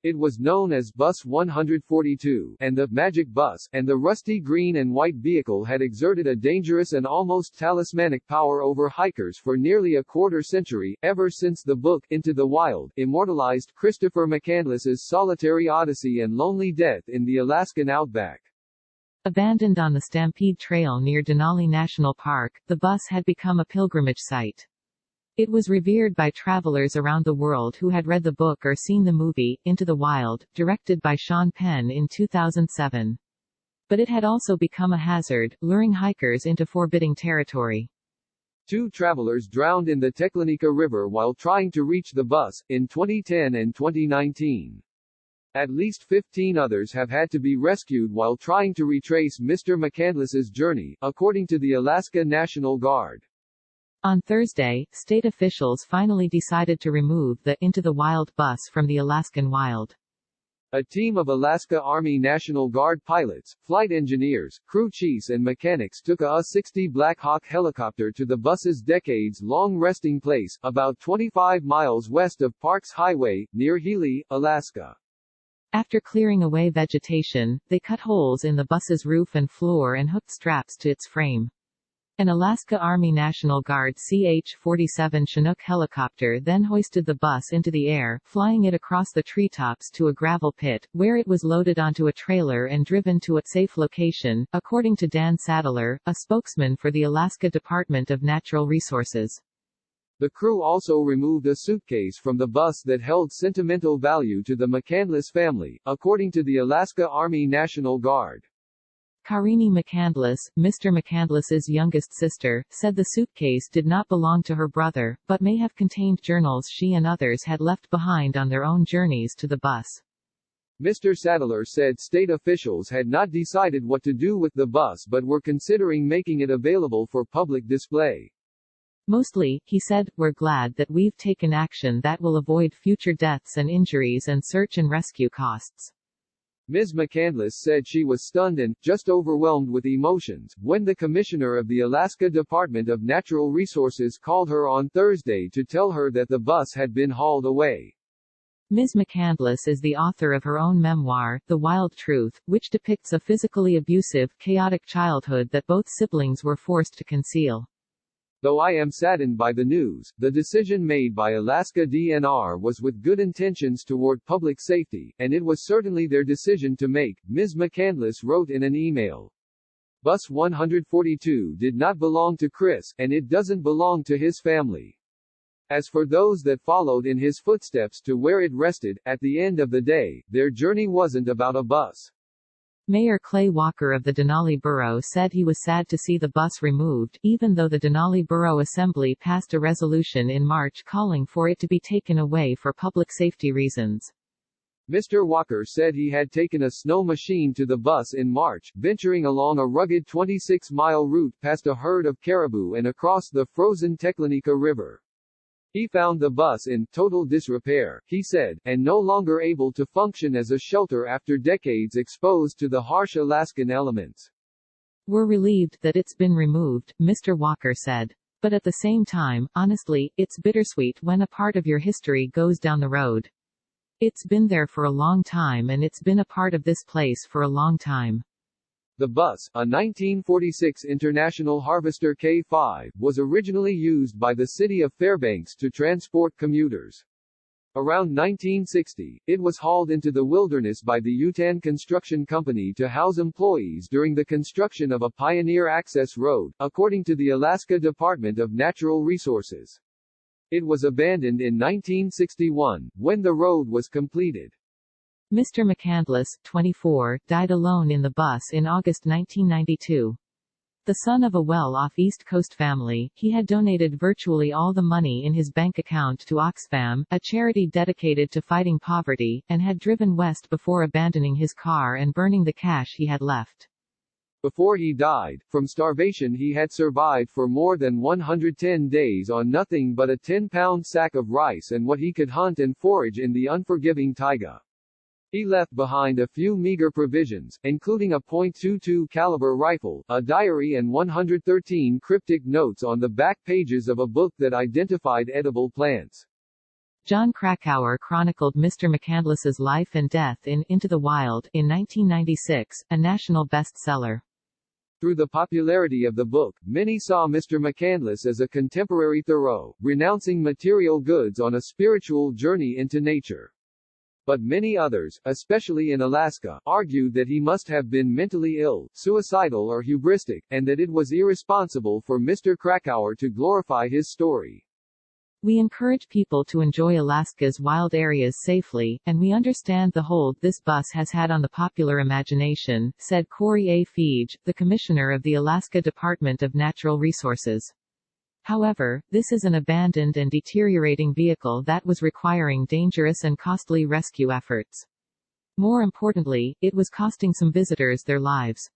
It was known as Bus 142, and the Magic Bus, and the rusty green and white vehicle had exerted a dangerous and almost talismanic power over hikers for nearly a quarter century, ever since the book, Into the Wild, immortalized Christopher McCandless's solitary odyssey and lonely death in the Alaskan outback. Abandoned on the Stampede Trail near Denali National Park, the bus had become a pilgrimage site. It was revered by travelers around the world who had read the book or seen the movie, Into the Wild, directed by Sean Penn in 2007. But it had also become a hazard, luring hikers into forbidding territory. 2 travelers drowned in the Teklenika River while trying to reach the bus, in 2010 and 2019. At least 15 others have had to be rescued while trying to retrace Mr. McCandless's journey, according to the Alaska National Guard. On Thursday, state officials finally decided to remove the Into the Wild bus from the Alaskan wild. A team of Alaska Army National Guard pilots, flight engineers, crew chiefs and mechanics took a A-60 Black Hawk helicopter to the bus's decades-long resting place, about 25 miles west of Parks Highway, near Healy, Alaska. After clearing away vegetation, they cut holes in the bus's roof and floor and hooked straps to its frame. An Alaska Army National Guard CH-47 Chinook helicopter then hoisted the bus into the air, flying it across the treetops to a gravel pit, where it was loaded onto a trailer and driven to a safe location, according to Dan Sadler, a spokesman for the Alaska Department of Natural Resources. The crew also removed a suitcase from the bus that held sentimental value to the McCandless family, according to the Alaska Army National Guard. Karini McCandless, Mr. McCandless's youngest sister, said the suitcase did not belong to her brother, but may have contained journals she and others had left behind on their own journeys to the bus. Mr. Sadler said state officials had not decided what to do with the bus but were considering making it available for public display. Mostly, he said, we're glad that we've taken action that will avoid future deaths and injuries and search and rescue costs. Ms. McCandless said she was stunned and, just overwhelmed with emotions, when the commissioner of the Alaska Department of Natural Resources called her on Thursday to tell her that the bus had been hauled away. Ms. McCandless is the author of her own memoir, The Wild Truth, which depicts a physically abusive, chaotic childhood that both siblings were forced to conceal. Though I am saddened by the news, the decision made by Alaska DNR was with good intentions toward public safety, and it was certainly their decision to make, Ms. McCandless wrote in an email. Bus 142 did not belong to Chris, and it doesn't belong to his family. As for those that followed in his footsteps to where it rested, at the end of the day, their journey wasn't about a bus. Mayor Clay Walker of the Denali Borough said he was sad to see the bus removed, even though the Denali Borough Assembly passed a resolution in March calling for it to be taken away for public safety reasons. Mr. Walker said he had taken a snow machine to the bus in March, venturing along a rugged 26-mile route past a herd of caribou and across the frozen Teklenika River. He found the bus in total disrepair, he said, and no longer able to function as a shelter after decades exposed to the harsh Alaskan elements. We're relieved that it's been removed, Mr. Walker said. But at the same time, honestly, it's bittersweet when a part of your history goes down the road. It's been there for a long time and it's been a part of this place for a long time. The bus, a 1946 International Harvester K5, was originally used by the city of Fairbanks to transport commuters. Around 1960, it was hauled into the wilderness by the Utan Construction Company to house employees during the construction of a Pioneer Access Road, according to the Alaska Department of Natural Resources. It was abandoned in 1961, when the road was completed. Mr. McCandless, 24, died alone in the bus in August 1992. The son of a well-off East Coast family, he had donated virtually all the money in his bank account to Oxfam, a charity dedicated to fighting poverty, and had driven west before abandoning his car and burning the cash he had left. Before he died, from starvation he had survived for more than 110 days on nothing but a 10-pound sack of rice and what he could hunt and forage in the unforgiving taiga. He left behind a few meager provisions, including a .22 caliber rifle, a diary and 113 cryptic notes on the back pages of a book that identified edible plants. John Krakauer chronicled Mr. McCandless's life and death in Into the Wild in 1996, a national bestseller. Through the popularity of the book, many saw Mr. McCandless as a contemporary Thoreau, renouncing material goods on a spiritual journey into nature. But many others, especially in Alaska, argued that he must have been mentally ill, suicidal or hubristic, and that it was irresponsible for Mr. Krakauer to glorify his story. We encourage people to enjoy Alaska's wild areas safely, and we understand the hold this bus has had on the popular imagination, said Corey A. Feige, the commissioner of the Alaska Department of Natural Resources. However, this is an abandoned and deteriorating vehicle that was requiring dangerous and costly rescue efforts. More importantly, it was costing some visitors their lives.